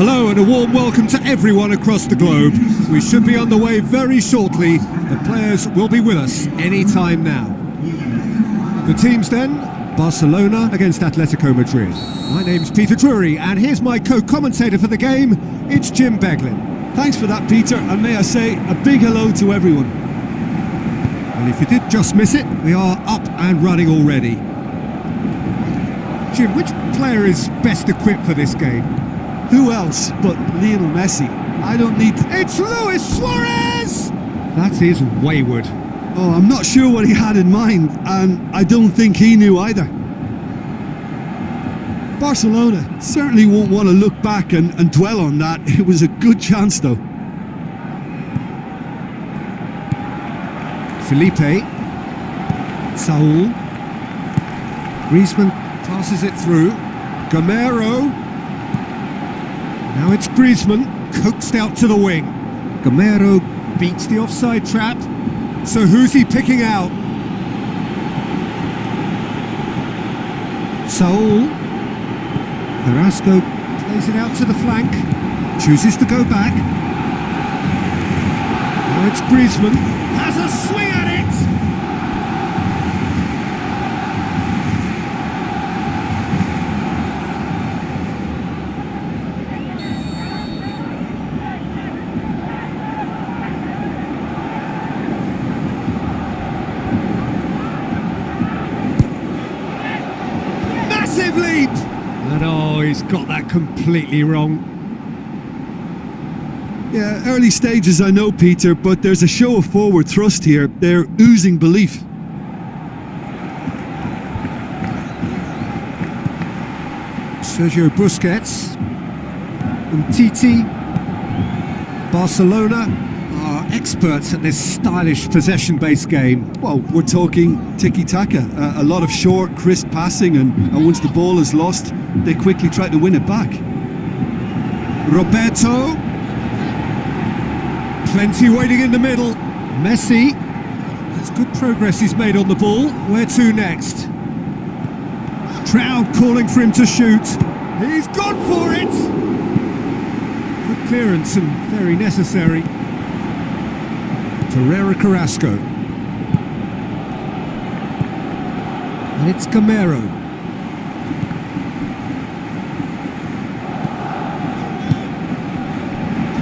Hello and a warm welcome to everyone across the globe. We should be on the way very shortly. The players will be with us any time now. The teams then, Barcelona against Atletico Madrid. My name's Peter Drury and here's my co-commentator for the game, it's Jim Beglin. Thanks for that, Peter, and may I say a big hello to everyone. Well, if you did just miss it, we are up and running already. Jim, which player is best equipped for this game? Who else but Lionel Messi? I don't need... It's Luis Suarez! That is wayward. Oh, I'm not sure what he had in mind, and I don't think he knew either. Barcelona certainly won't want to look back and dwell on that. It was a good chance, though. Felipe. Saul. Griezmann passes it through. Gamero. Now it's Griezmann, coaxed out to the wing. Gamero beats the offside trap. So who's he picking out? Saul. Carrasco plays it out to the flank. Chooses to go back. Now it's Griezmann. Has a swing at it! Massive leap! And oh, he's got that completely wrong. Yeah, early stages I know, Peter, but there's a show of forward thrust here. They're oozing belief. Sergio Busquets. Umtiti. Barcelona are experts at this stylish possession-based game. Well, we're talking tiki-taka. A lot of short, crisp passing, and once the ball is lost, they quickly try to win it back. Roberto. Plenty waiting in the middle. Messi. That's good progress he's made on the ball. Where to next? Crowd calling for him to shoot. He's gone for it! Good clearance and very necessary. Ferreira Carrasco. And it's Gamero.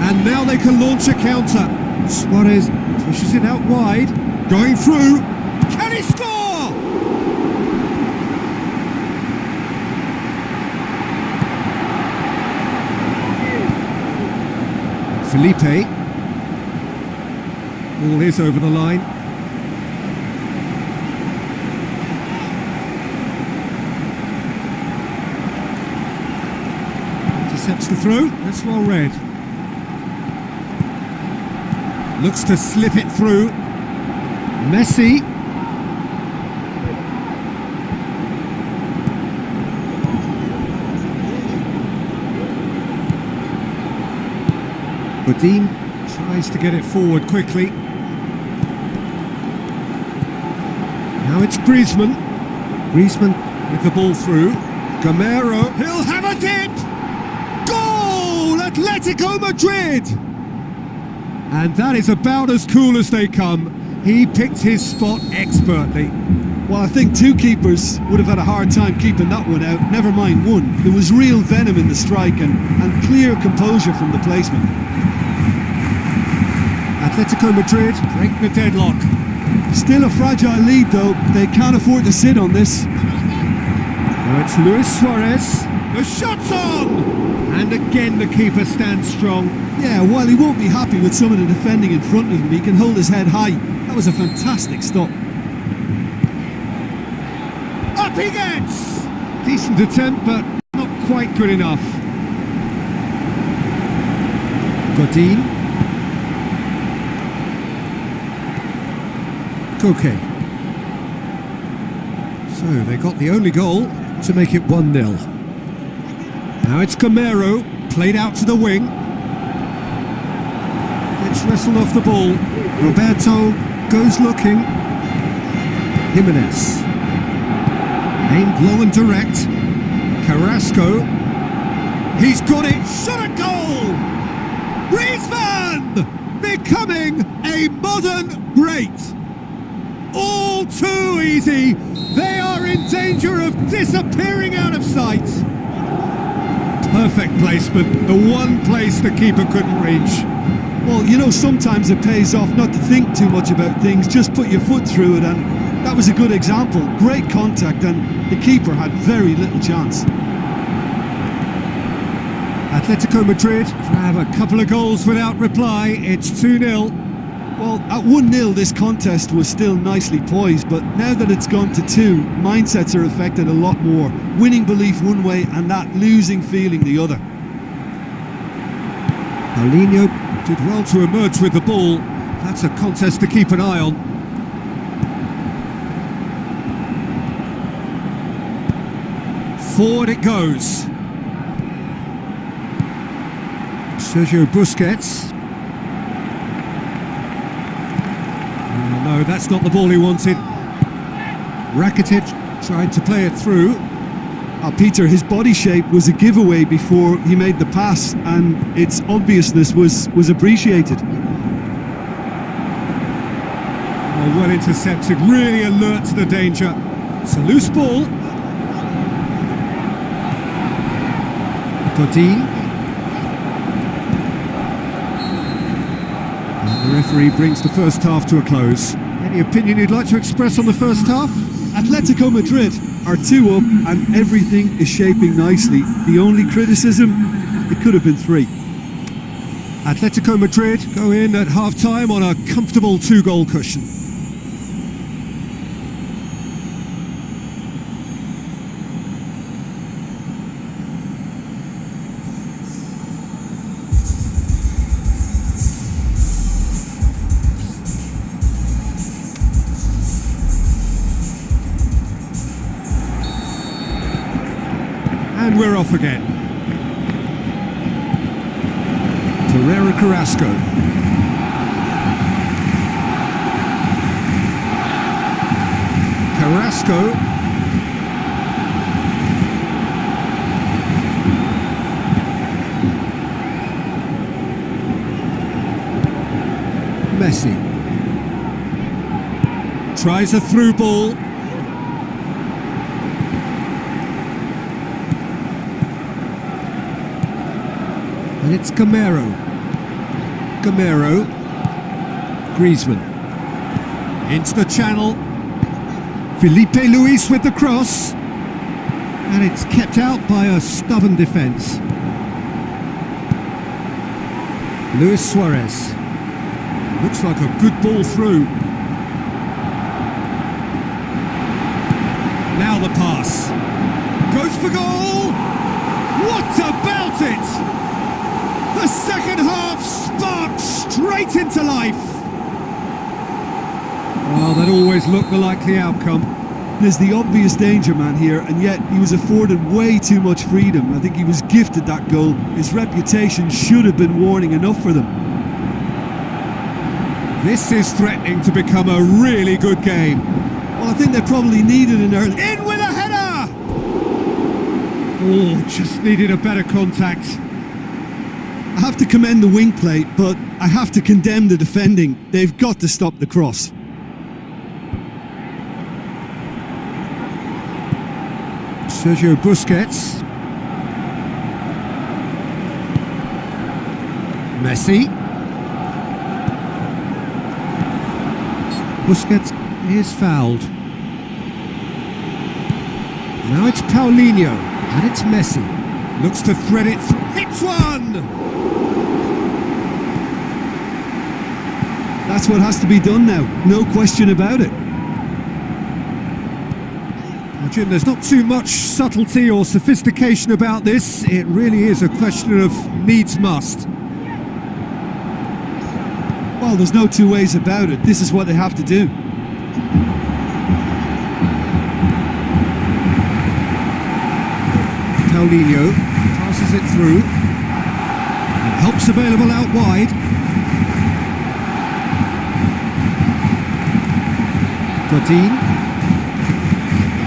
And now they can launch a counter. Suarez pushes it out wide. Going through. Can he score? Felipe. Ball is over the line. Intercepts the throw. That's well read. Looks to slip it through. Messi. Godin tries to get it forward quickly. Now it's Griezmann. Griezmann with the ball through. Gamero. He'll have a dip! Goal! Atletico Madrid! And that is about as cool as they come. He picked his spot expertly. Well, I think two keepers would have had a hard time keeping that one out, never mind one. There was real venom in the strike and clear composure from the placement. Atletico Madrid break the deadlock. Still a fragile lead though, they can't afford to sit on this. Now it's Luis Suarez. The shot's on! And again the keeper stands strong. Yeah, while he won't be happy with some of the defending in front of him, he can hold his head high. That was a fantastic stop. Up he gets! Decent attempt, but not quite good enough. Godin. Koke. So they got the only goal to make it 1-0. Now it's Gamero, played out to the wing. Gets wrestled off the ball. Roberto goes looking. Jimenez. Aimed low and direct. Carrasco. He's got it. Shot a goal! Griezmann! Becoming a modern great. All too easy. They are in danger of disappearing out of sight. Perfect placement, the one place the keeper couldn't reach. Well, you know, sometimes it pays off not to think too much about things, just put your foot through it, and that was a good example. Great contact, and the keeper had very little chance. Atletico Madrid grab a couple of goals without reply. It's 2-0. Well, at 1-0 this contest was still nicely poised, but now that it's gone to 2, mindsets are affected a lot more. Winning belief one way and that losing feeling the other. Paulinho did well to emerge with the ball. That's a contest to keep an eye on. Forward it goes. Sergio Busquets. No, that's not the ball he wanted. Rakitic tried to play it through. Peter, his body shape was a giveaway before he made the pass, and its obviousness was appreciated. Oh, well intercepted, really alert to the danger. It's a loose ball. Godin. And the referee brings the first half to a close. Any opinion you'd like to express on the first half? Atletico Madrid are 2 up and everything is shaping nicely. The only criticism, it could have been 3. Atletico Madrid go in at half-time on a comfortable 2-goal cushion. And we're off again. Pereira Carrasco. Carrasco. Messi. Tries a through ball. And it's Gamero. Griezmann. Into the channel. Felipe Luis with the cross. And it's kept out by a stubborn defence. Luis Suarez. Looks like a good ball through. Now the pass. Goes for goal! What about it? The second half sparked straight into life. Well, that always looked the likely outcome. There's the obvious danger man here, and yet he was afforded way too much freedom. I think he was gifted that goal. His reputation should have been warning enough for them. This is threatening to become a really good game. Well, I think they probably needed an early... In with a header! Oh, just needed a better contact. I have to commend the wing play, but I have to condemn the defending. They've got to stop the cross. Sergio Busquets. Messi. Busquets is fouled. Now it's Paulinho, and it's Messi. Looks to thread it through. Hits one! That's what has to be done now, no question about it. Well, Jim, there's not too much subtlety or sophistication about this. It really is a question of needs must. Well, there's no two ways about it. This is what they have to do. Paulinho passes it through. And help's available out wide. Godin.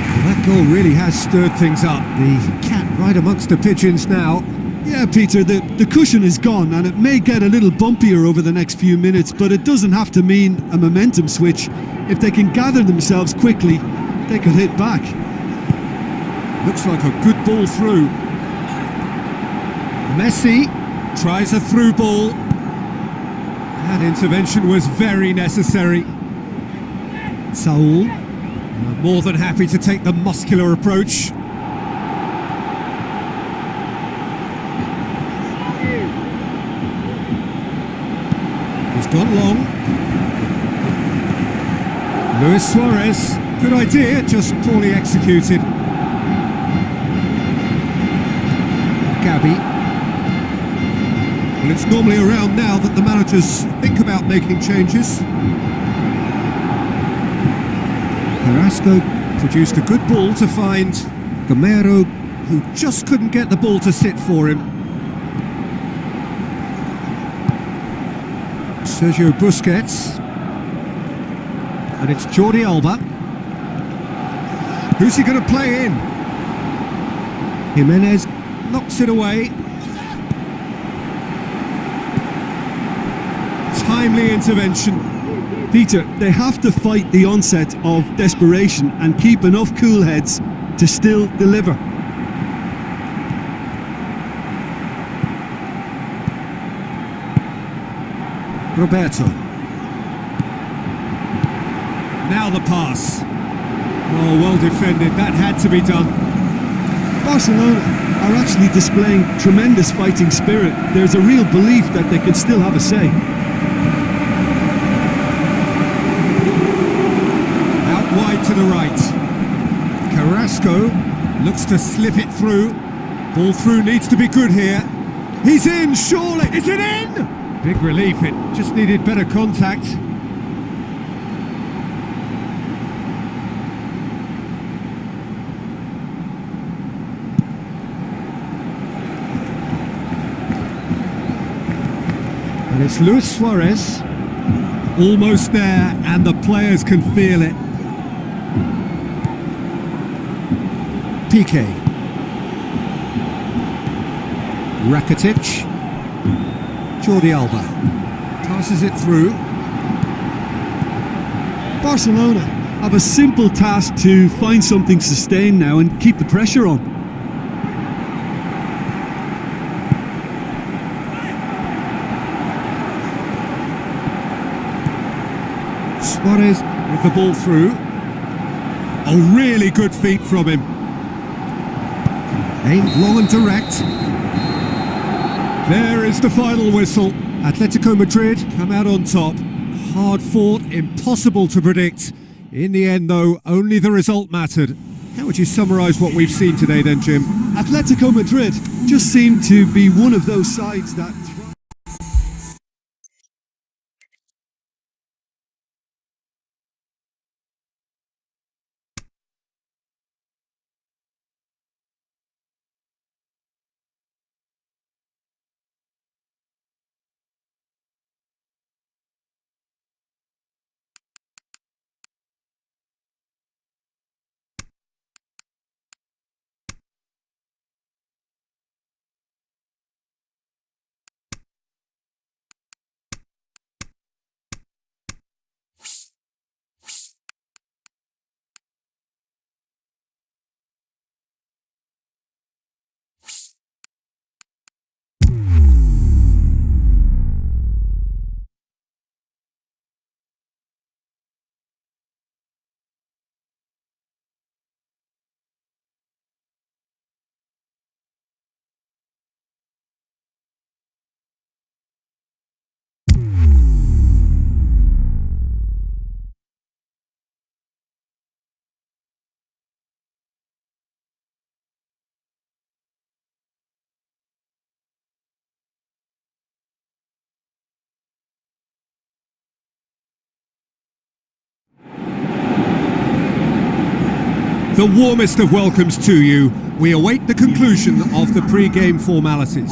Well, that goal really has stirred things up. The cat right amongst the pigeons now. Yeah, Peter, the cushion is gone and it may get a little bumpier over the next few minutes, but it doesn't have to mean a momentum switch. If they can gather themselves quickly, they could hit back. Looks like a good ball through. Messi tries a through ball. That intervention was very necessary. Saul, more than happy to take the muscular approach. He's gone long. Luis Suarez, good idea, just poorly executed. Gabby. Well, it's normally around now that the managers think about making changes. Carrasco produced a good ball to find Gamero, who just couldn't get the ball to sit for him. Sergio Busquets. And it's Jordi Alba. Who's he going to play in? Jimenez knocks it away. Timely intervention. Peter, they have to fight the onset of desperation and keep enough cool heads to still deliver. Roberto. Now the pass. Oh, well defended. That had to be done. Barcelona are actually displaying tremendous fighting spirit. There's a real belief that they can still have a say. Out wide to the right. Carrasco looks to slip it through. Ball through needs to be good here. He's in, surely. Is it in? Big relief. It just needed better contact. And it's Luis Suarez, almost there, and the players can feel it. Piqué. Rakitic. Jordi Alba. Passes it through. Barcelona have a simple task to find something sustained now and keep the pressure on. Suarez with the ball through. A really good feat from him. Aimed long and direct. There is the final whistle. Atletico Madrid come out on top. Hard fought, impossible to predict. In the end, though, only the result mattered. How would you summarise what we've seen today then, Jim? Atletico Madrid just seem to be one of those sides that The warmest of welcomes to you. We await the conclusion of the pre-game formalities.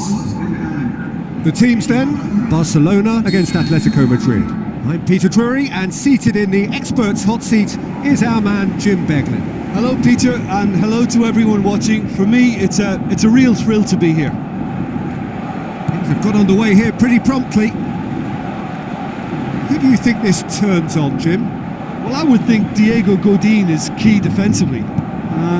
The teams then, Barcelona against Atletico Madrid. I'm Peter Drury, and seated in the experts' hot seat is our man Jim Beglin. Hello, Peter, and hello to everyone watching. For me, it's a real thrill to be here. They've got underway here pretty promptly. Who do you think this turns on, Jim? Well, I would think Diego Godin is key defensively.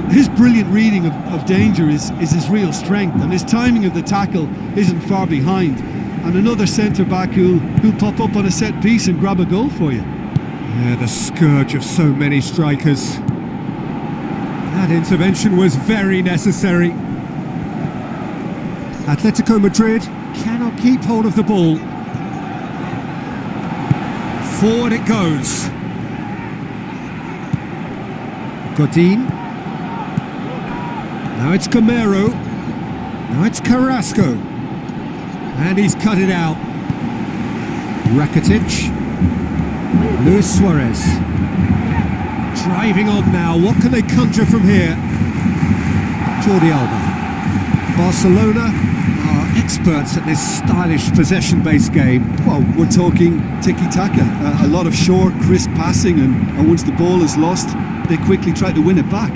His brilliant reading of danger is his real strength, and his timing of the tackle isn't far behind. And another centre-back who'll pop up on a set piece and grab a goal for you. Yeah, the scourge of so many strikers. That intervention was very necessary. Atletico Madrid cannot keep hold of the ball. Forward it goes. Godin. Now it's Gamero. Now it's Carrasco. And he's cut it out. Rakitic. Luis Suarez. Driving on now. What can they conjure from here? Jordi Alba. Barcelona are experts at this stylish possession-based game. Well, we're talking tiki-taka. A lot of short, crisp passing, and once the ball is lost, they quickly try to win it back.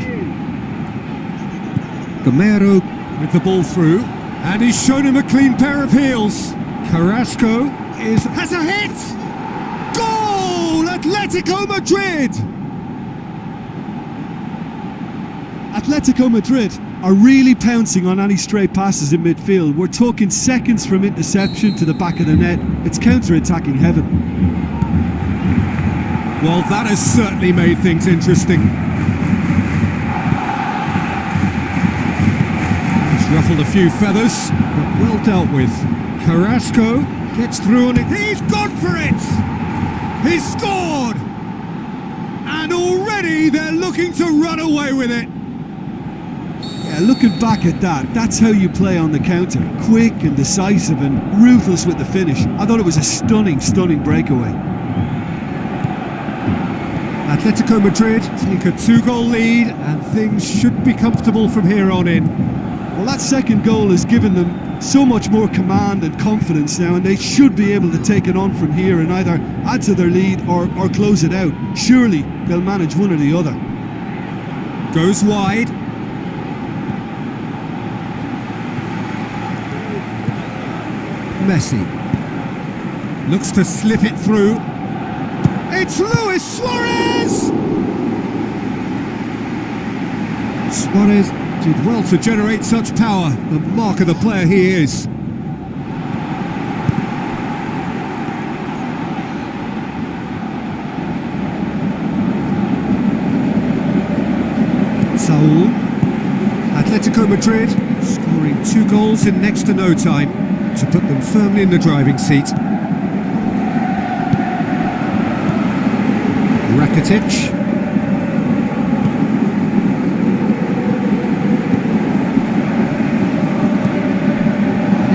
Gamero with the ball through, and he's shown him a clean pair of heels. Carrasco has a hit! Goal! Atletico Madrid! Atletico Madrid are really pouncing on any stray passes in midfield. We're talking seconds from interception to the back of the net. It's counter-attacking heaven. Well, that has certainly made things interesting. He's ruffled a few feathers, but well dealt with. Carrasco gets through on it. He's gone for it! He's scored! And already they're looking to run away with it. Yeah, looking back at that, that's how you play on the counter. Quick and decisive and ruthless with the finish. I thought it was a stunning, stunning breakaway. Atletico Madrid take a 2-goal lead, and things should be comfortable from here on in. Well, that second goal has given them so much more command and confidence now, and they should be able to take it on from here and either add to their lead or close it out. Surely they'll manage one or the other. Goes wide. Messi looks to slip it through. It's Luis Suarez! Suarez did well to generate such power, the mark of the player he is. Saul. Atletico Madrid scoring 2 goals in next to no time to put them firmly in the driving seat. Rakitic.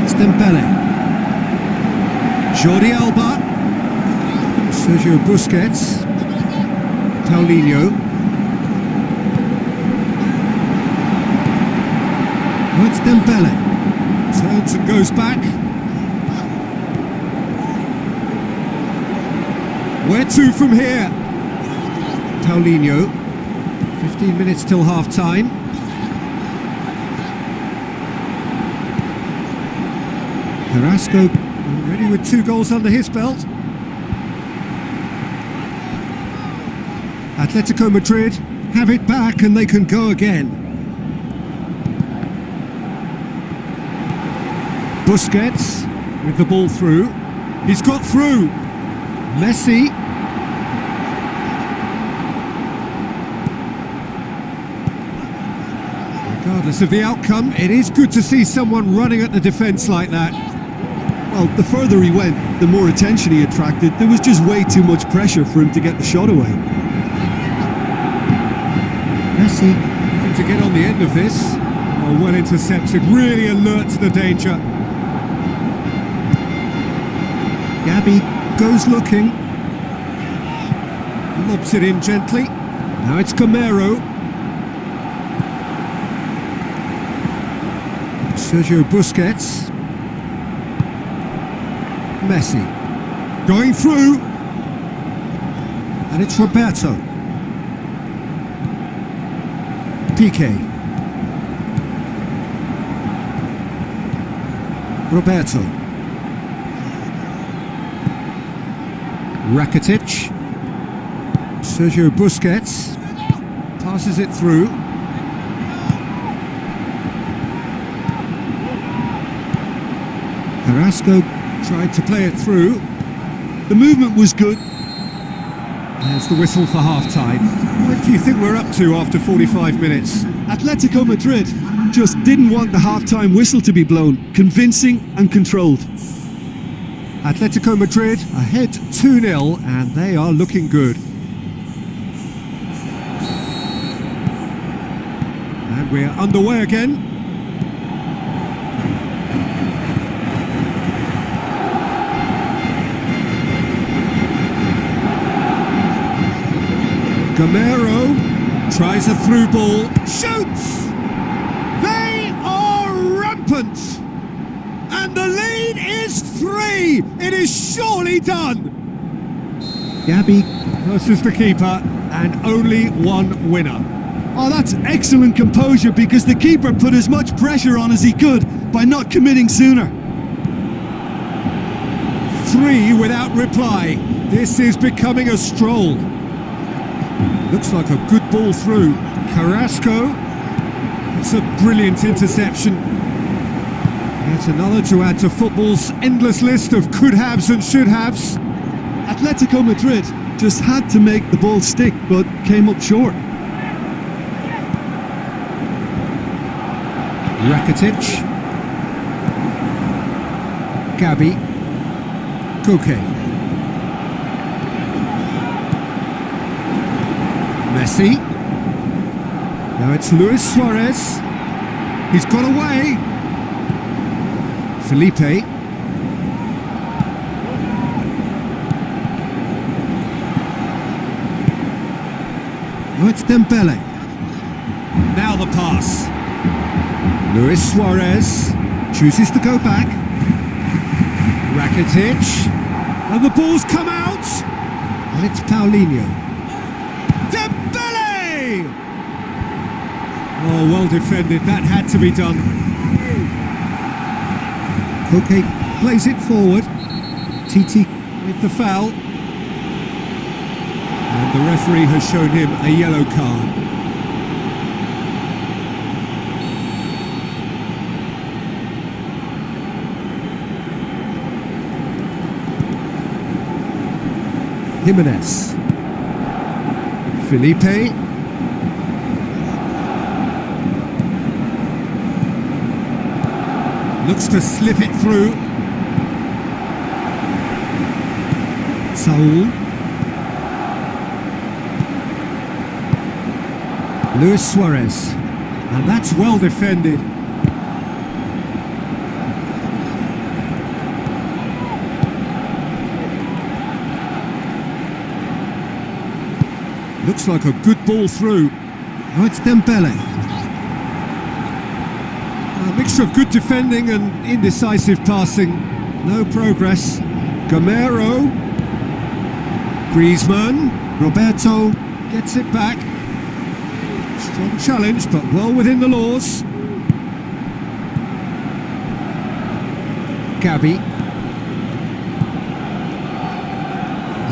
It's Dembele. Jordi Alba. Sergio Busquets. Paulinho. Oh, it's Dembele. Turns and goes back. Where to from here? Paulinho. 15 minutes till half-time. Carrasco already with 2 goals under his belt. Atletico Madrid have it back and they can go again. Busquets with the ball through. He's got through. Messi. Regardless of the outcome, it is good to see someone running at the defence like that. Well, the further he went, the more attention he attracted. There was just way too much pressure for him to get the shot away. Messi looking to get on the end of this. Oh, well intercepted, really alert to the danger. Gabi goes looking. Lobs it in gently. Now it's Gamero. Sergio Busquets. Messi. Going through. And it's Roberto. Piqué. Roberto. Rakitic. Sergio Busquets passes it through. Carrasco tried to play it through. The movement was good. There's the whistle for half-time. What do you think we're up to after 45 minutes? Atletico Madrid just didn't want the half-time whistle to be blown. Convincing and controlled. Atletico Madrid ahead 2-0 and they are looking good. And we're underway again. Gamero tries a through ball, shoots! They are rampant! And the lead is 3! It is surely done! Gabby versus the keeper, and only one winner. Oh, that's excellent composure because the keeper put as much pressure on as he could by not committing sooner. 3 without reply. This is becoming a stroll. Looks like a good ball through. Carrasco. It's a brilliant interception. Yet another to add to football's endless list of could-haves and should-haves. Atletico Madrid just had to make the ball stick, but came up short. Rakitic. Gabi. Koke. Messi. Now it's Luis Suarez. He's got away. Felipe. Now it's Dembele. Now the pass. Luis Suarez chooses to go back. Rakitic. And the ball's come out. And it's Paulinho. Oh, well defended. That had to be done. Koke plays it forward. Titi with the foul. And the referee has shown him a yellow card. Jimenez. Felipe. Looks to slip it through. Saul. Luis Suarez. And that's well defended. Looks like a good ball through. Now it's Dembele. A mixture of good defending and indecisive passing. No progress. Gamero. Griezmann. Roberto gets it back. Strong challenge, but well within the laws. Gabi.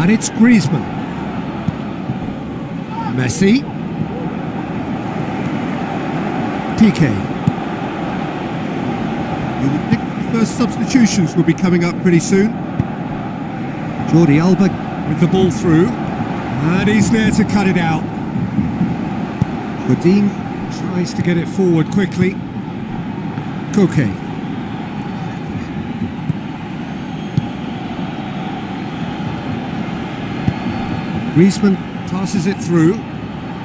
And it's Griezmann. Messi. PK. You would think the first substitutions will be coming up pretty soon. Jordi Alba with the ball through. And he's there to cut it out. Godin tries to get it forward quickly. Koke. Griezmann passes it through.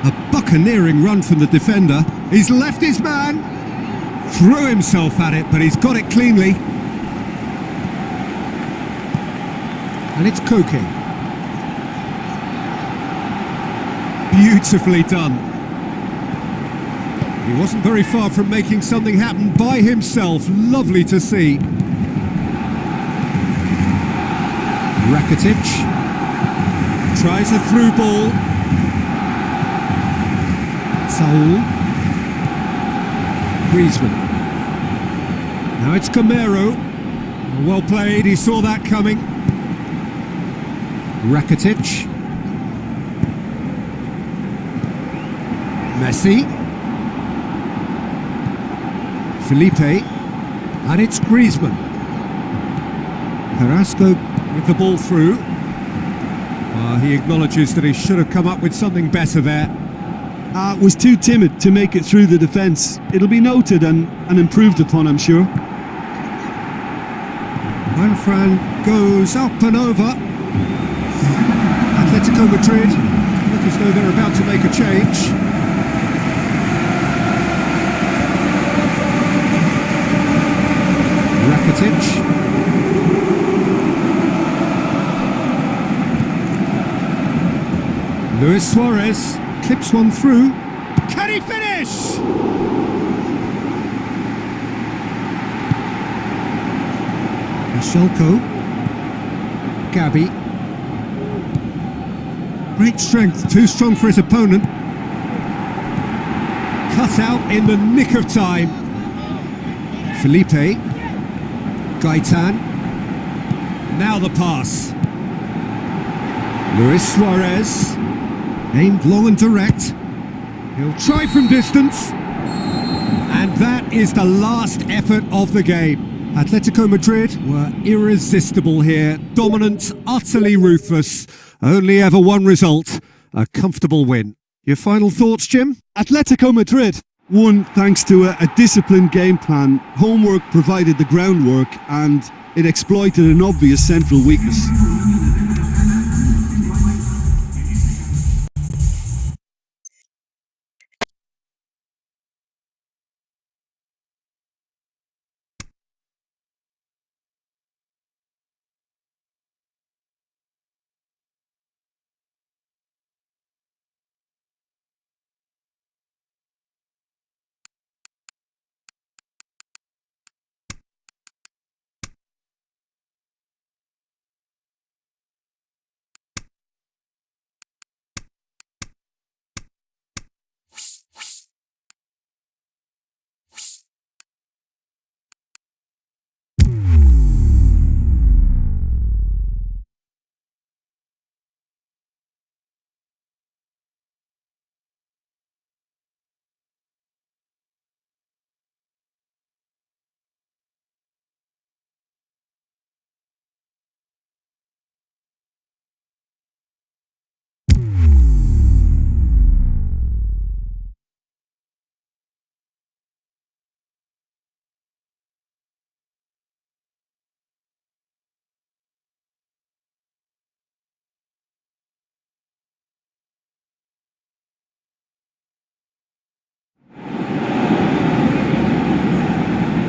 A buccaneering run from the defender. He's left his man. Threw himself at it, but he's got it cleanly. And it's Koke. Beautifully done. He wasn't very far from making something happen by himself. Lovely to see. Rakitic tries a through ball. Saul. Griezmann. Now it's Gamero. Well played, he saw that coming. Rakitic. Messi. Felipe. And it's Griezmann. Carrasco with the ball through. He acknowledges that he should have come up with something better there. Was too timid to make it through the defence. It'll be noted and improved upon, I'm sure. Juanfran goes up and over. Atletico Madrid look as though they're about to make a change. Rakitic. Luis Suarez clips one through. Can he finish? Michelko. Gabi. Great strength, too strong for his opponent. Cut out in the nick of time. Felipe. Gaetan. Now the pass. Luis Suarez. Aimed long and direct. He'll try from distance. And that is the last effort of the game. Atletico Madrid were irresistible here. Dominant, utterly ruthless. Only ever one result. A comfortable win. Your final thoughts, Jim? Atletico Madrid won thanks to a disciplined game plan. Homework provided the groundwork and it exploited an obvious central weakness.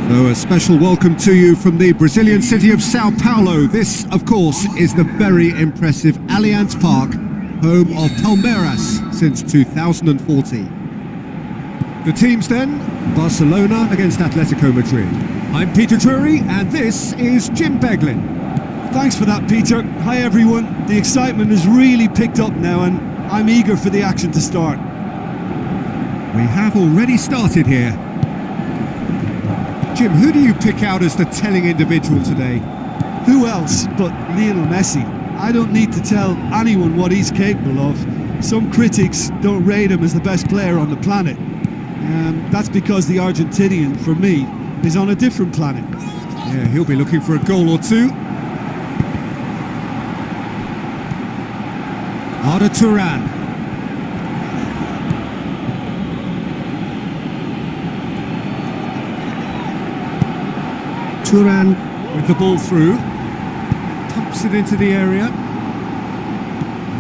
So a special welcome to you from the Brazilian city of Sao Paulo. This, of course, is the very impressive Allianz Park, home of Palmeiras since 2014. The teams then, Barcelona against Atletico Madrid. I'm Peter Drury and this is Jim Beglin. Thanks for that, Peter. Hi everyone. The excitement has really picked up now and I'm eager for the action to start. We have already started here. Jim, who do you pick out as the telling individual today? Who else but Lionel Messi? I don't need to tell anyone what he's capable of. Some critics don't rate him as the best player on the planet. That's because the Argentinian, for me, is on a different planet. Yeah, he'll be looking for a goal or two. Arda Turan. Turan with the ball through, pumps it into the area.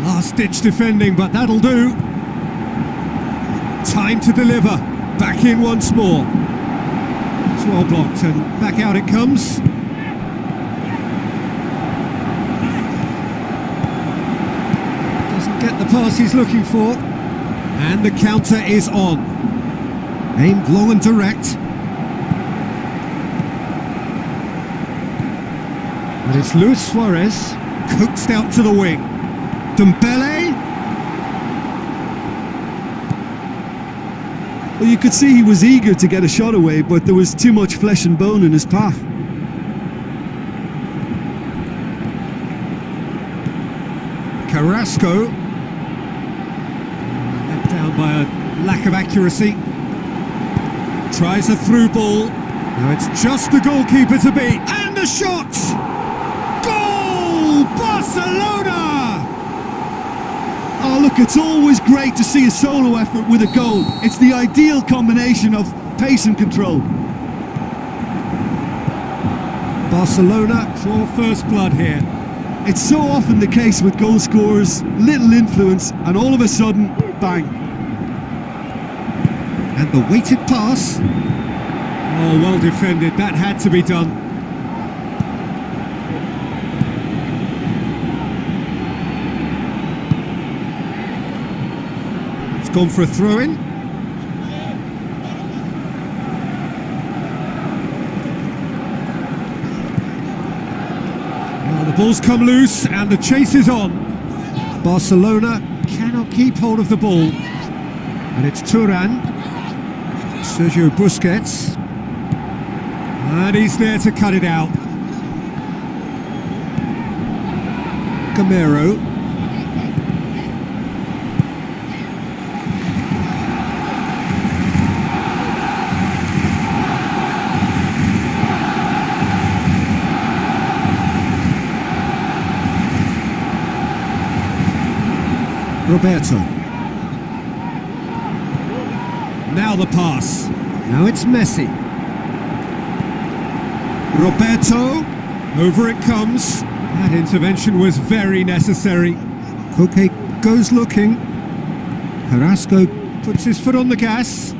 Last-ditch defending, but that'll do. Time to deliver. Back in once more. It's well blocked and back out it comes. Doesn't get the pass he's looking for. And the counter is on. Aimed long and direct. But it's Luis Suarez, coaxed out to the wing. Dembele. Well, you could see he was eager to get a shot away, but there was too much flesh and bone in his path. Carrasco. Let down by a lack of accuracy. Tries a through ball. Now it's just the goalkeeper to beat. And the shot! Goal! Barcelona! Oh, look, it's always great to see a solo effort with a goal. It's the ideal combination of pace and control. Barcelona draw first blood here. It's so often the case with goal scorers, little influence, and all of a sudden, bang. And the weighted pass. Oh, well defended, that had to be done. It's gone for a throw-in. The ball's come loose and the chase is on. Barcelona cannot keep hold of the ball. And it's Turan. Sergio Busquets. And he's there to cut it out. Gamero. Roberto. Now the pass. Now it's Messi. Roberto. Over it comes. That intervention was very necessary. Koke goes looking. Carrasco puts his foot on the gas.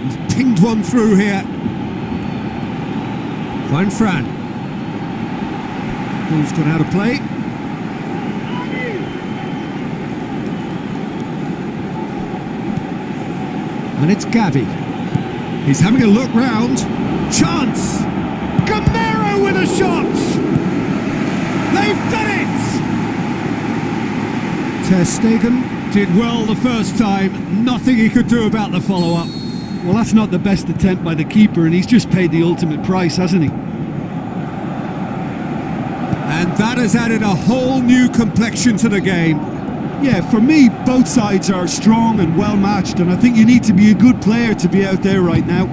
He's pinged one through here. Fran. Ball's gone out of play. And it's Gavi. He's having a look round. Chance! Gamero with a shot! They've done it! Ter Stegen did well the first time. Nothing he could do about the follow-up. Well, that's not the best attempt by the keeper, and he's just paid the ultimate price, hasn't he? And that has added a whole new complexion to the game. Yeah, for me, both sides are strong and well matched, and I think you need to be a good player to be out there right now.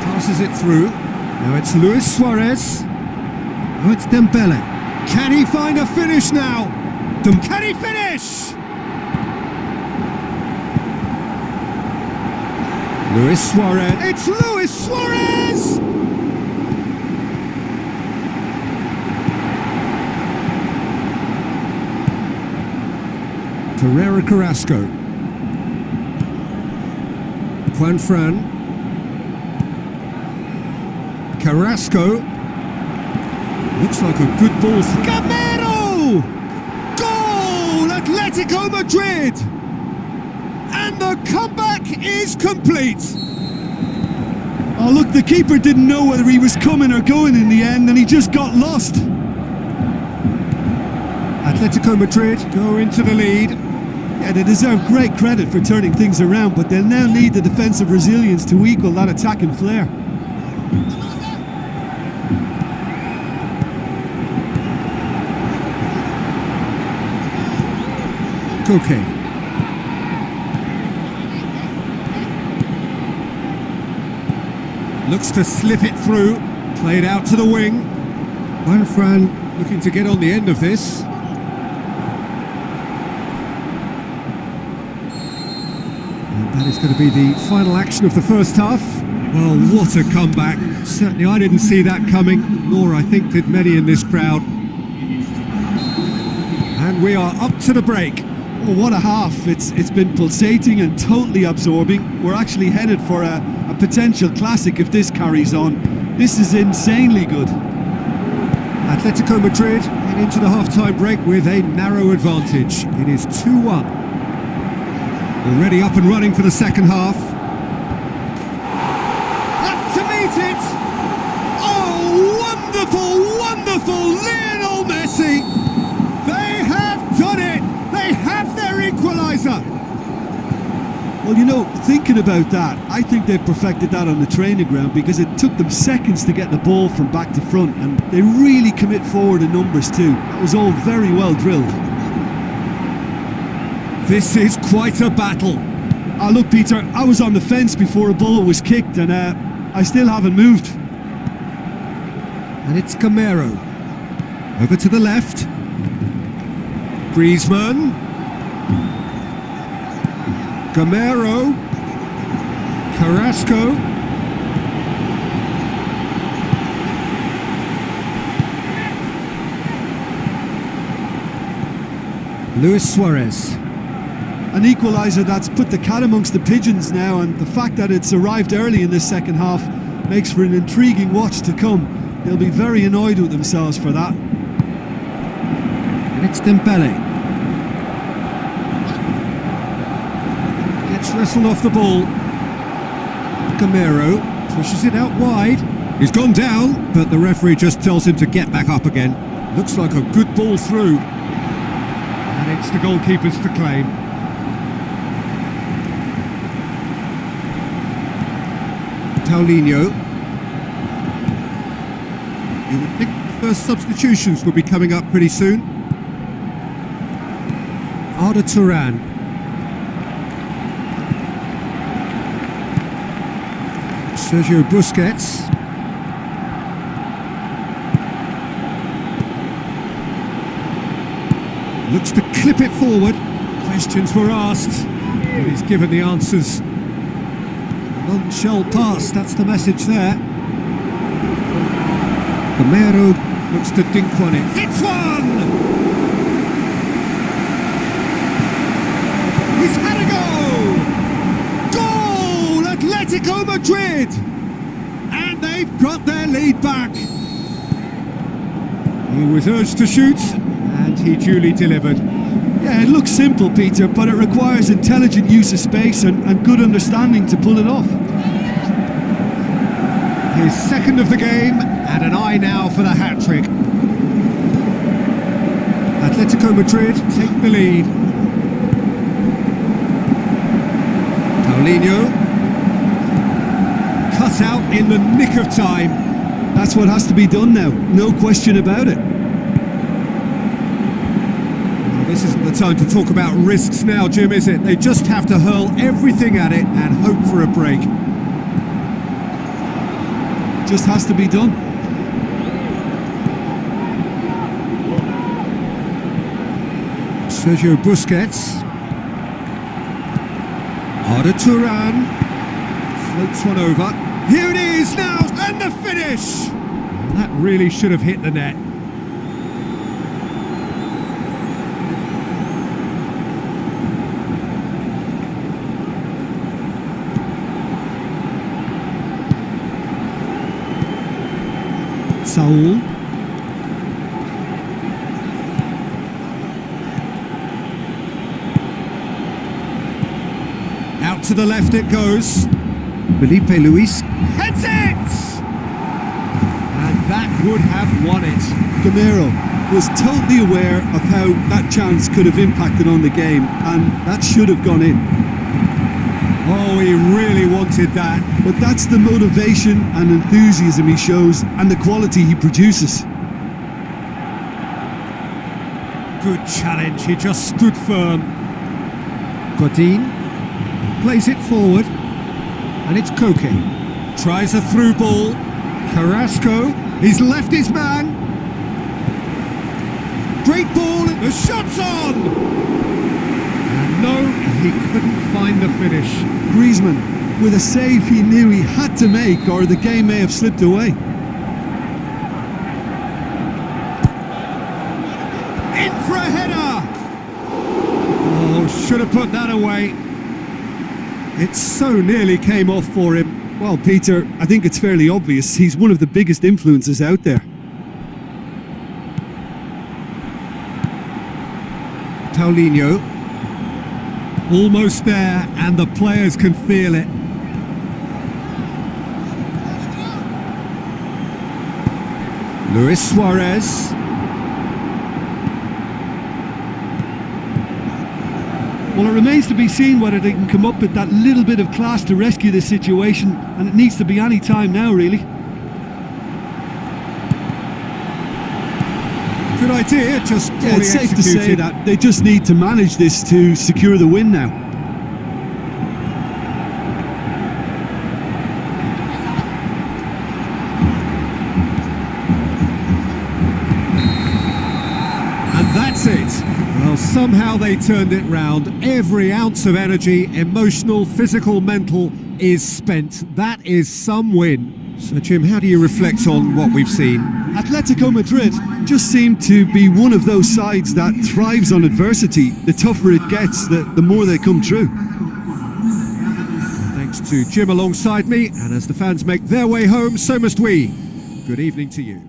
Passes it through. Now it's Luis Suarez. Now it's Dembele. Can he find a finish now? Can he finish? Luis Suarez. It's Luis Suarez! Ferreira Carrasco. Fran. Carrasco. Looks like a good ball. Gamero! Goal! Atletico Madrid! And the comeback is complete. Oh, look, the keeper didn't know whether he was coming or going in the end, and he just got lost. Atletico Madrid go into the lead. Yeah, they deserve great credit for turning things around, but they'll now need the defensive resilience to equal that attacking flair. Koke. Looks to slip it through. Played out to the wing. Fran looking to get on the end of this. That is going to be the final action of the first half. Well, what a comeback. Certainly I didn't see that coming, nor I think did many in this crowd. And we are up to the break. Oh, what a half. It's been pulsating and totally absorbing. We're actually headed for a potential classic if this carries on. This is insanely good. Atletico Madrid head into the half-time break with a narrow advantage. It is 2-1. Already up and running for the second half. Up to meet it! Oh, wonderful, wonderful Lionel Messi! They have done it! They have their equaliser! Well, you know, thinking about that, I think they've perfected that on the training ground because it took them seconds to get the ball from back to front, and they really commit forward in numbers too. That was all very well drilled. This is quite a battle. Ah, look, Peter, I was on the fence before a ball was kicked, and I still haven't moved. And it's Gamero. Over to the left. Griezmann. Gamero. Carrasco. Luis Suarez. An equaliser that's put the cat amongst the pigeons now, and the fact that it's arrived early in this second half makes for an intriguing watch to come. They'll be very annoyed with themselves for that. And it's Dembele. Gets wrestled off the ball. Gamero pushes it out wide. He's gone down, but the referee just tells him to get back up again. Looks like a good ball through. And it's the goalkeepers to claim. Paulinho. You would think the first substitutions will be coming up pretty soon. Arda Turan. Sergio Busquets. Looks to clip it forward. Questions were asked, but he's given the answers. None shall pass, that's the message there. Gamero looks to dink one in. Hits one! He's had a go! Goal! Atletico Madrid! And they've got their lead back. He was urged to shoot, and he duly delivered. Yeah, it looks simple, Peter, but it requires intelligent use of space and good understanding to pull it off. His second of the game, and an eye now for the hat-trick. Atletico Madrid take the lead. Paulinho. Cut out in the nick of time. That's what has to be done now, no question about it. This isn't the time to talk about risks now, Jim, is it? They just have to hurl everything at it and hope for a break. Just has to be done. Sergio Busquets. Arda Turan. Floats one over. Here it is now, and the finish! That really should have hit the net. Saul. Out to the left it goes. Felipe Luis heads it! And that would have won it. Gamero was totally aware of how that chance could have impacted on the game, and that should have gone in. Oh, he really wanted that. But that's the motivation and enthusiasm he shows, and the quality he produces. Good challenge, he just stood firm. Godin plays it forward, and it's Koke. Tries a through ball. Carrasco, he's left his man. Great ball, the shot's on! And no, he couldn't find the finish. Griezmann, with a save he knew he had to make, or the game may have slipped away. In for a header! Oh, should have put that away. It so nearly came off for him. Well, Peter, I think it's fairly obvious he's one of the biggest influences out there. Paulinho. Almost there, and the players can feel it. Luis Suarez. Well, it remains to be seen whether they can come up with that little bit of class to rescue this situation, and it needs to be any time now, really. Good idea, just poorly It's safe to say executed. that they just need to manage this to secure the win now. And that's it. Well, somehow they turned it round. Every ounce of energy, emotional, physical, mental, is spent. That is some win. So, Jim, how do you reflect on what we've seen? Atletico Madrid just seem to be one of those sides that thrives on adversity. The tougher it gets, the more they come through. Thanks to Jim alongside me, and as the fans make their way home, so must we. Good evening to you.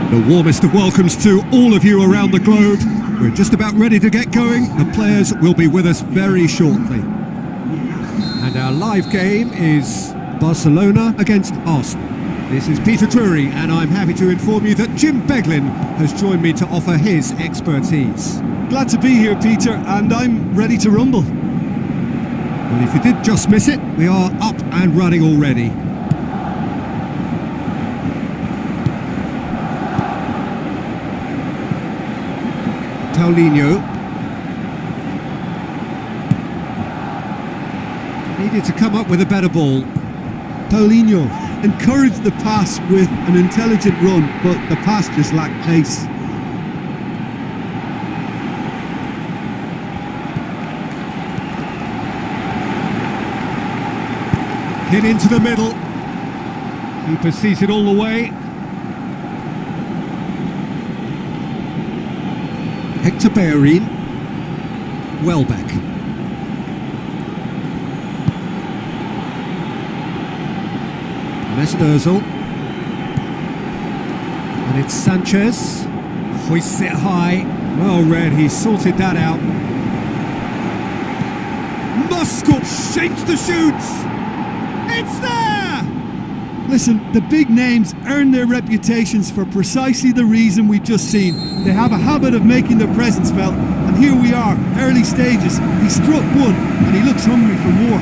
The warmest of welcomes to all of you around the globe. We're just about ready to get going. The players will be with us very shortly. And our live game is Barcelona against Arsenal. This is Peter Drury, and I'm happy to inform you that Jim Beglin has joined me to offer his expertise. Glad to be here, Peter, and I'm ready to rumble. Well, if you did just miss it, we are up and running already. Paulinho needed to come up with a better ball. Paulinho encouraged the pass with an intelligent run, but the pass just lacked pace. Hit into the middle. Keeper sees it all the way. Hector Bellerin. Welbeck. Mesut Ozil. And it's Sanchez. Hoists it high. Well read, he sorted that out. Muscle shapes the shoots. It's there! Listen, the big names earn their reputations for precisely the reason we've just seen. They have a habit of making their presence felt, and here we are, early stages. He struck one, and he looks hungry for more.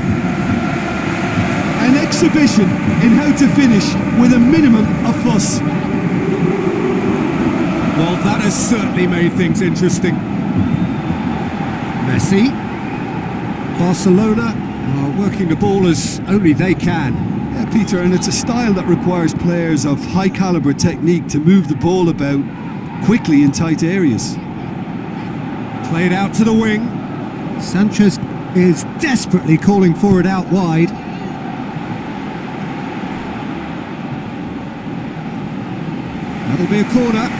An exhibition in how to finish with a minimum of fuss. Well, that has certainly made things interesting. Messi. Barcelona are working the ball as only they can. Yeah, Peter, and it's a style that requires players of high calibre technique to move the ball about quickly in tight areas. Played out to the wing. Sanchez is desperately calling for it out wide. That'll be a corner.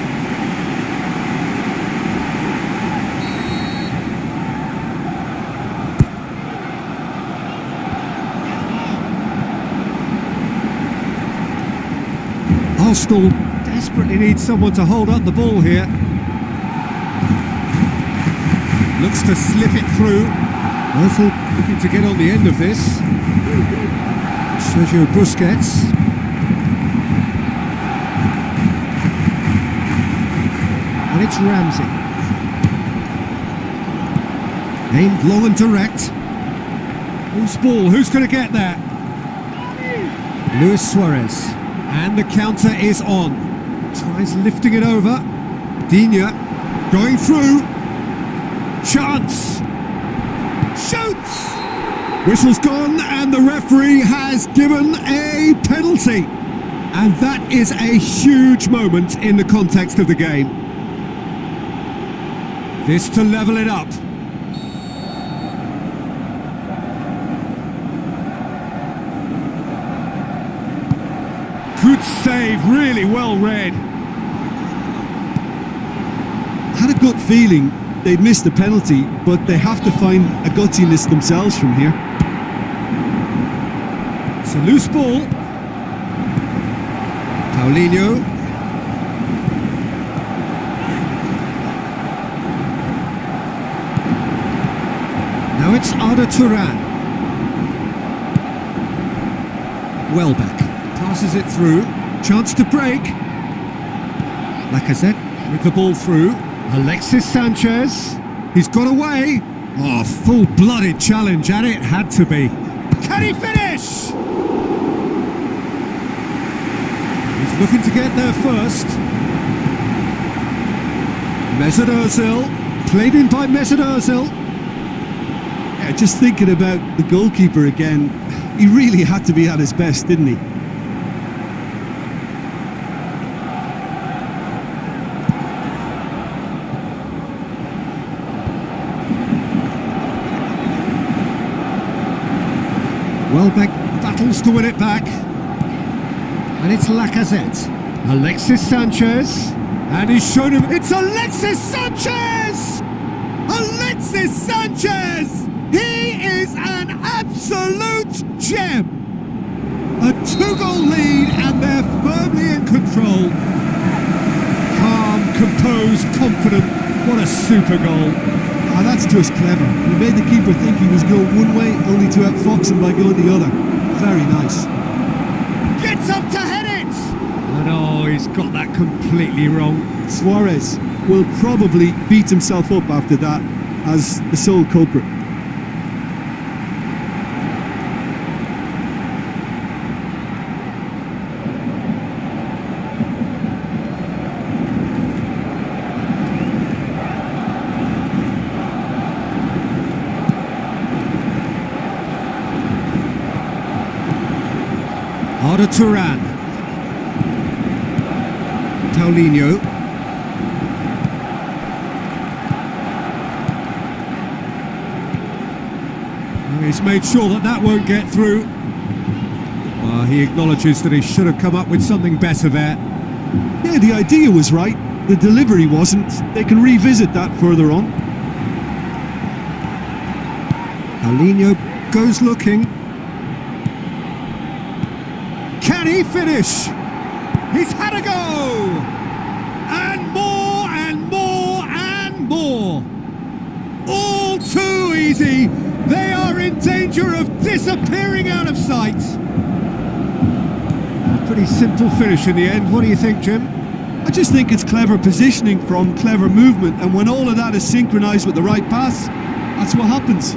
Arsenal desperately need someone to hold up the ball here. Looks to slip it through. Arsenal looking to get on the end of this. Sergio Busquets. And it's Ramsey. Aimed long and direct. Loose ball, who's going to get that? Luis Suarez. And the counter is on. Tries lifting it over. Digne going through. Chance. Shoots. Whistle's gone and the referee has given a penalty. And that is a huge moment in the context of the game. This to level it up. Good save, really well read. Had a gut feeling they'd missed the penalty, but they have to find a gutsiness themselves from here. It's a loose ball. Paulinho. Now it's Arda Turan. Welbeck. Passes it through, chance to break. Lacazette with the ball through. Alexis Sanchez, he's got away. Oh, full-blooded challenge, and it had to be. Can he finish? He's looking to get there first. Mesut Ozil, played in by Mesut Ozil. Yeah, just thinking about the goalkeeper again, he really had to be at his best, didn't he? Welbeck battles to win it back. And it's Lacazette. Alexis Sanchez. And he's shown him. It's Alexis Sanchez! Alexis Sanchez! He is an absolute gem! A 2-goal lead and they're firmly in control. Calm, composed, confident. What a super goal. Ah, that's just clever. He made the keeper think he was going one way, only to outfox him by going the other. Very nice. Gets up to head it! And oh, he's got that completely wrong. Suarez will probably beat himself up after that as the sole culprit. Arda Turan. Paulinho. He's made sure that that won't get through. He acknowledges that he should have come up with something better there. Yeah, the idea was right. The delivery wasn't. They can revisit that further on. Paulinho goes looking. Can he finish? He's had a go! And more and more and more! All too easy! They are in danger of disappearing out of sight! Pretty simple finish in the end. What do you think, Jim? I just think it's clever positioning from clever movement, and when all of that is synchronised with the right pass, that's what happens.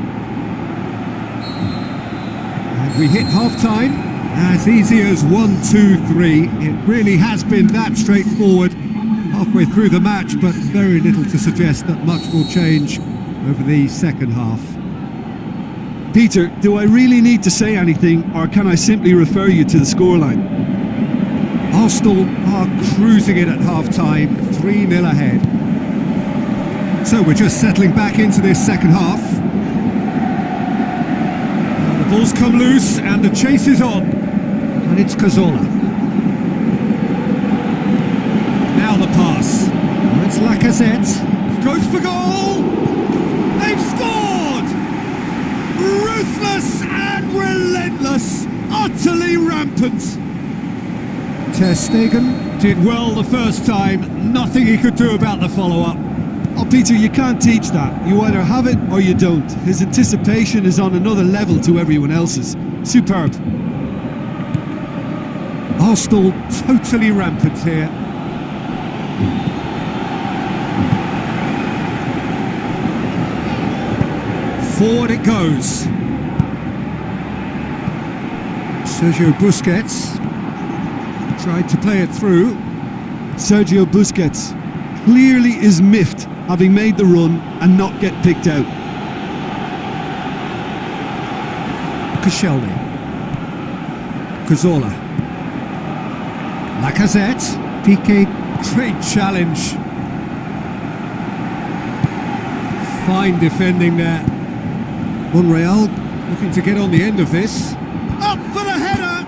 And we hit half-time. As easy as 1, 2, 3. It really has been that straightforward halfway through the match, but very little to suggest that much will change over the second half. Peter, do I really need to say anything, or can I simply refer you to the scoreline? Arsenal are cruising it at half-time, 3-0 ahead. So we're just settling back into this second half. Now the ball's come loose and the chase is on. And it's Cazorla. Now the pass. Oh, it's Lacazette. Goes for goal! They've scored! Ruthless and relentless. Utterly rampant. Ter Stegen did well the first time. Nothing he could do about the follow-up. Oh, Peter, you can't teach that. You either have it or you don't. His anticipation is on another level to everyone else's. Superb. Arsenal totally rampant here. Forward it goes. Sergio Busquets tried to play it through. Sergio Busquets clearly is miffed having made the run and not get picked out. Koscielny. Cazorla. Lacazette, Piqué, great challenge. Fine defending there. Monreal looking to get on the end of this. Up for the header!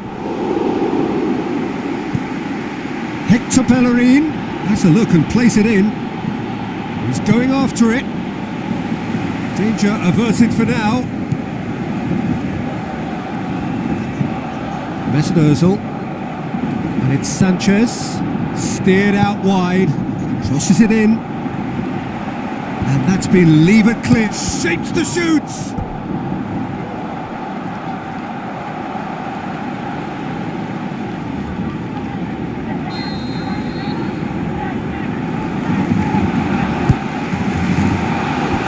Hector Bellerin has a look and place it in. He's going after it. Danger averted for now. Mesut Ozil. And it's Sanchez, steered out wide, crosses it in, and that's been levered clear, shapes the shoots!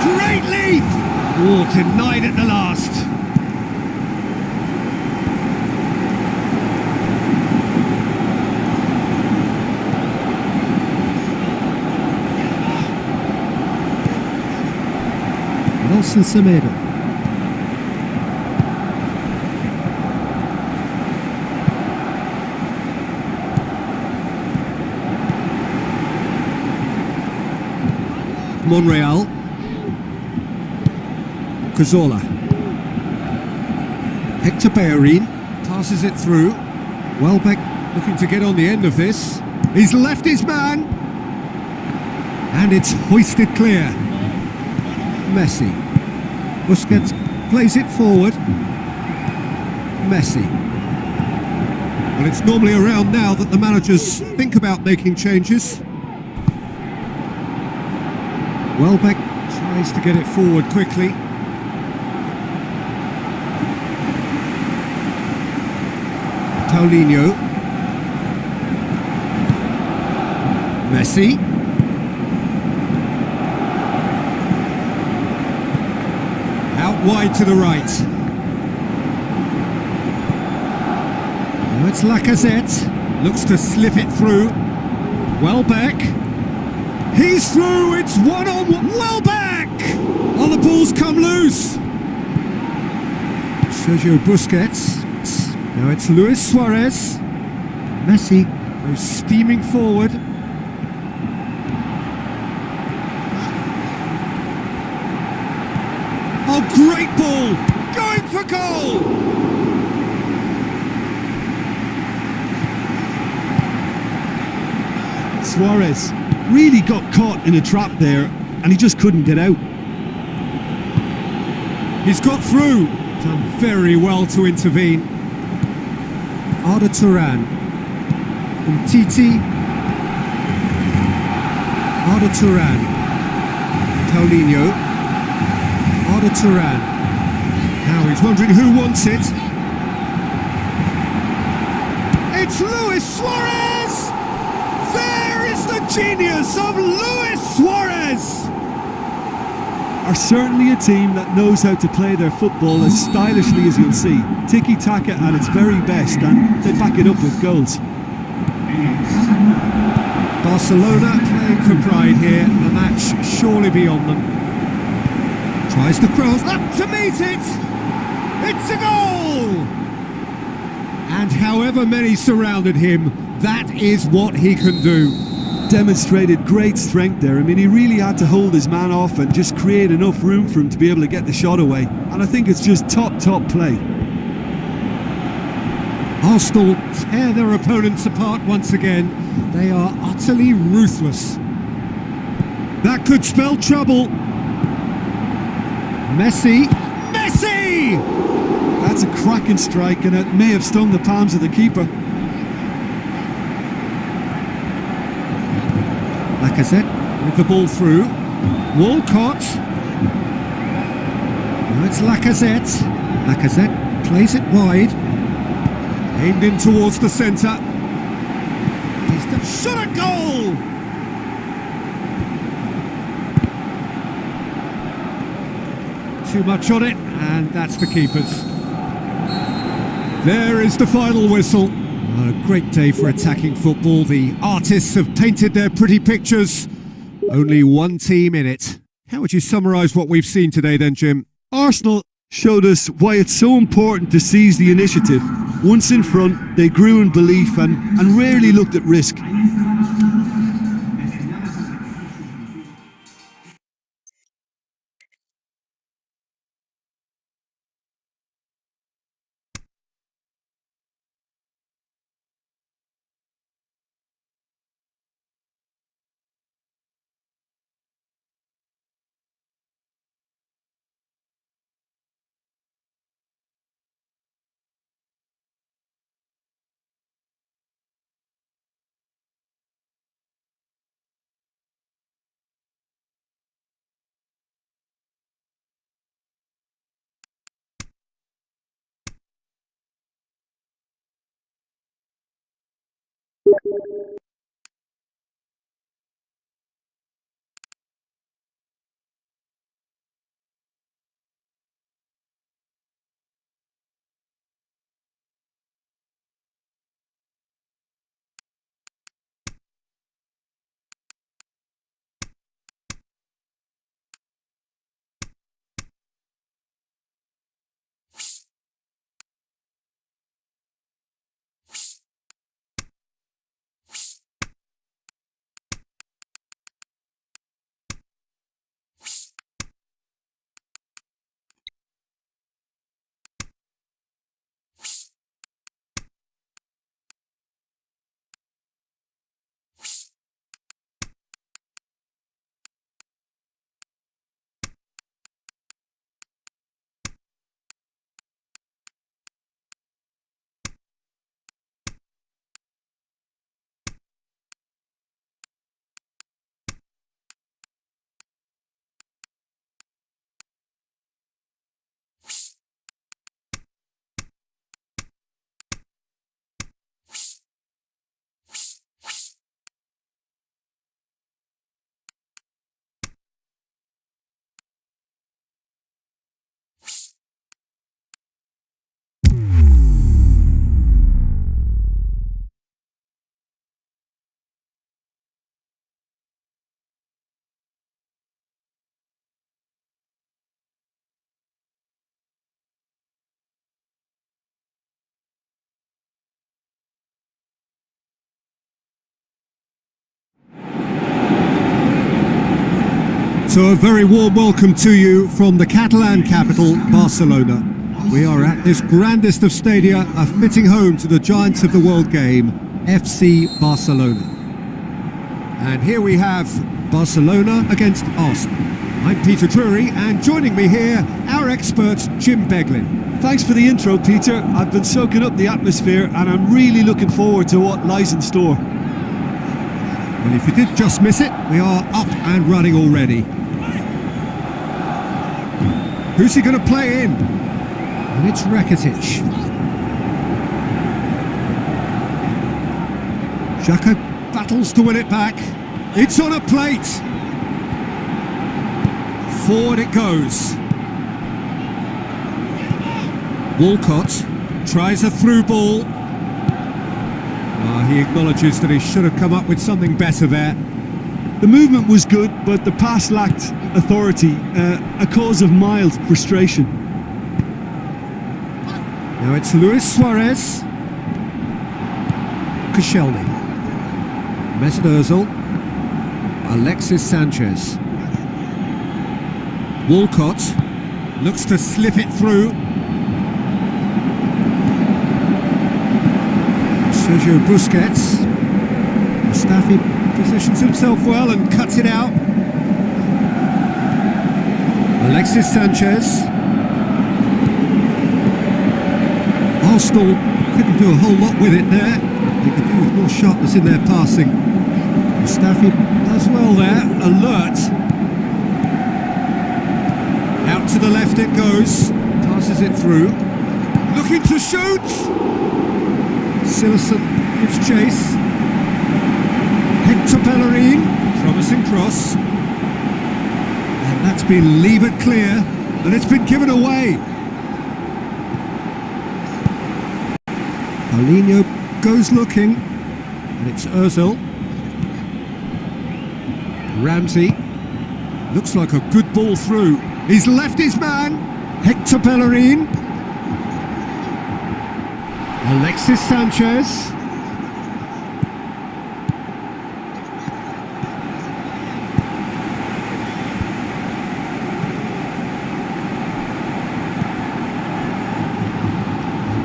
Great lead! Oh, denied at the last. Nelson Semedo. Monreal. Cazorla. Hector Bellerin passes it through. Welbeck looking to get on the end of this. He's left his man. And it's hoisted clear. Messi. Busquets plays it forward. Messi. Well, it's normally around now that the managers think about making changes. Welbeck tries to get it forward quickly. Paulinho. Messi. Out wide to the right. Now it's Lacazette. Looks to slip it through. Welbeck. He's through. It's one-on-one. Welbeck! Oh, the ball's come loose. Sergio Busquets. Now it's Luis Suarez. Messi goes steaming forward. Oh, great ball! Going for goal! Suarez really got caught in a trap there and he just couldn't get out. He's got through. Done very well to intervene. Arda Turan. Umtiti. Arda Turan. Paulinho. Arda Turan. Now he's wondering who wants it. It's It's Luis Suarez! There is the genius of Luis Suarez! Are certainly a team that knows how to play their football as stylishly as you'll see. Tiki-taka at its very best, and they back it up with goals. Barcelona playing for pride here, the match surely beyond them. Tries the cross, up to meet it! It's a goal! And however many surrounded him, that is what he can do. Demonstrated great strength there. I mean, he really had to hold his man off and just create enough room for him to be able to get the shot away. And I think it's just top play. Arsenal tear their opponents apart once again. They are utterly ruthless. That could spell trouble. Messi! That's a cracking strike, and it may have stung the palms of the keeper. Lacazette with the ball through. Walcott. Now it's Lacazette. Lacazette plays it wide. Aimed in towards the centre. He's the shot at goal! Too much on it, and that's the keeper's. There is the final whistle. A great day for attacking football. The artists have painted their pretty pictures. Only one team in it. How would you summarise what we've seen today then, Jim? Arsenal showed us why it's so important to seize the initiative. Once in front, they grew in belief and rarely looked at risk. So a very warm welcome to you from the Catalan capital, Barcelona. We are at this grandest of stadia, a fitting home to the giants of the world game, FC Barcelona. And here we have Barcelona against Arsenal. I'm Peter Drury, and joining me here, our expert Jim Beglin. Thanks for the intro, Peter. I've been soaking up the atmosphere and I'm really looking forward to what lies in store. Well, if you did just miss it, we are up and running already. Who's he going to play in? And it's Rakitic. Xhaka battles to win it back. It's on a plate. Forward it goes. Walcott tries a through ball. He acknowledges that he should have come up with something better there. The movement was good, but the pass lacked authority, a cause of mild frustration. Now it's Luis Suarez. Koscielny. Mesut Ozil. Alexis Sanchez. Walcott looks to slip it through. Sergio Busquets. Mustafi positions himself well and cuts it out. Alexis Sanchez. Arsenal couldn't do a whole lot with it there. They could do with more sharpness in their passing. Mustafi does well there, alert. Out to the left it goes, passes it through. Looking to shoot! Silerson gives chase. Hector Bellerin, promising cross. And that's been levered clear, and it's been given away. Paulinho goes looking, and it's Ozil. Ramsey, looks like a good ball through. He's left his man, Hector Bellerin. Alexis Sanchez.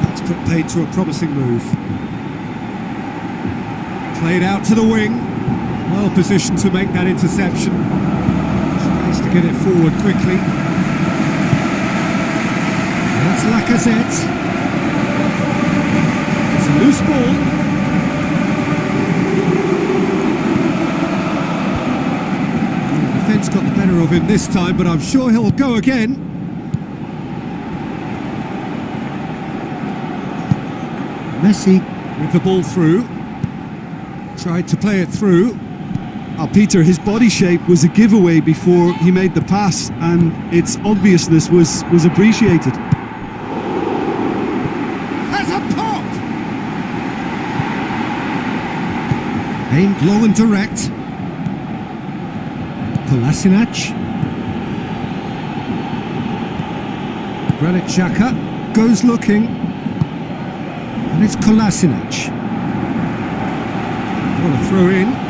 That's put paid to a promising move. Played out to the wing. Well positioned to make that interception. Tries to get it forward quickly. That's Lacazette. It's a loose ball. The defence got the better of him this time, but I'm sure he'll go again. Messi with the ball through. Tried to play it through. Peter, his body shape was a giveaway before he made the pass, and its obviousness was appreciated. Has a pop! Aimed long and direct. Kolasinac. Granit Xhaka goes looking. And it's Kolasinac. Want to throw in.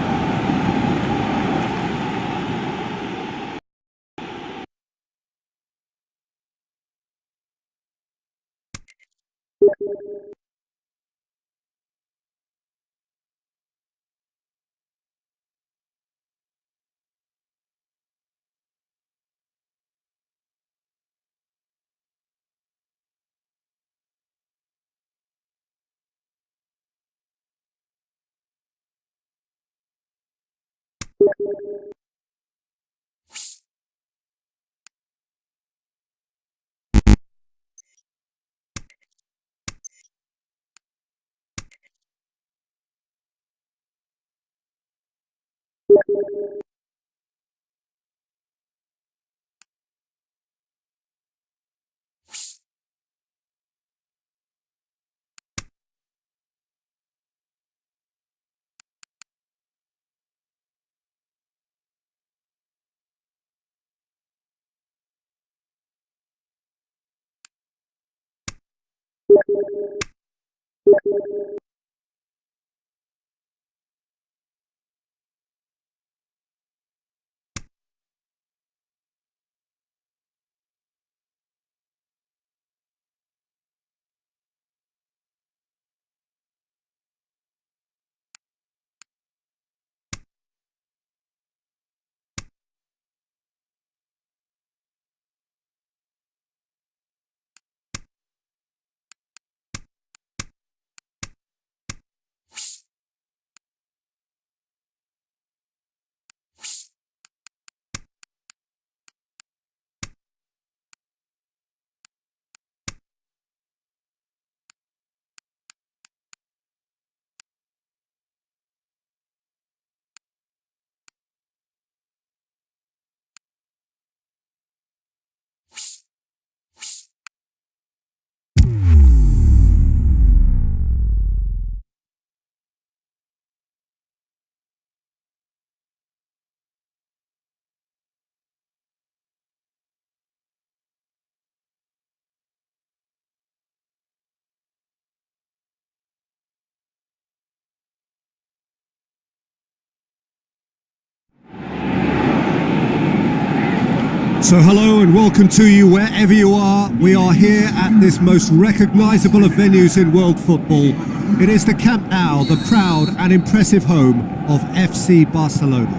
So hello and welcome to you wherever you are. We are here at this most recognisable of venues in world football. It is the Camp Nou, the proud and impressive home of FC Barcelona.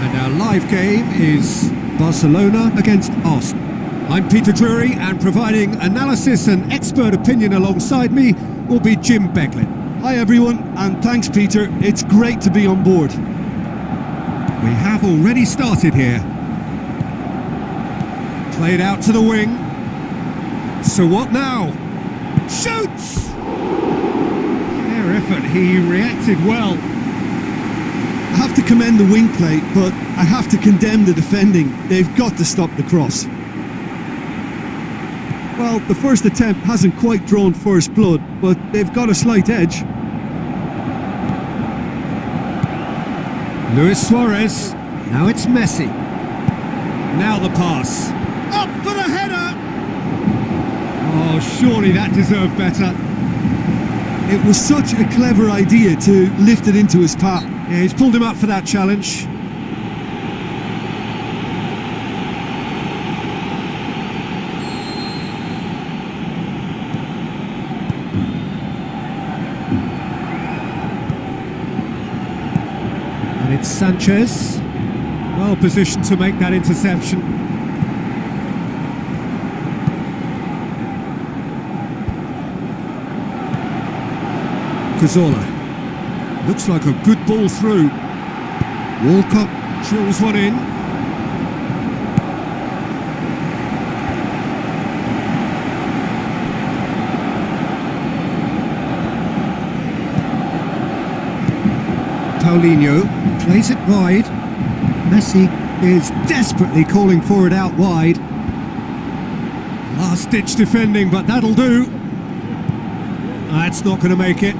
And our live game is Barcelona against Arsenal. I'm Peter Drury, and providing analysis and expert opinion alongside me will be Jim Beglin. Hi everyone, and thanks Peter, it's great to be on board. We have already started here. Played out to the wing. So what now? Shoots! Fair effort, he reacted well. I have to commend the wing play, but I have to condemn the defending. They've got to stop the cross. Well, the first attempt hasn't quite drawn first blood, but they've got a slight edge. Luis Suarez. Now it's Messi. Now the pass. Up for the header! Oh, surely that deserved better. It was such a clever idea to lift it into his path. Yeah, he's pulled him up for that challenge. And it's Sanchez, well positioned to make that interception. Cazorla. Looks like a good ball through. Walcott drills one in. Paulinho plays it wide. Messi is desperately calling for it out wide. Last-ditch defending, but that'll do. That's not going to make it.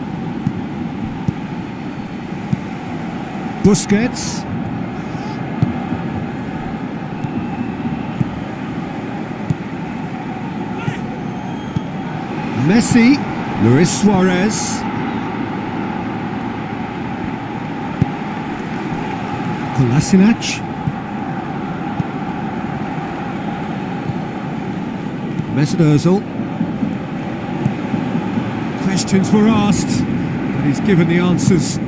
Busquets. Messi. Luis Suarez. Kolasinac. Mesut Ozil. Questions were asked, but he's given the answers.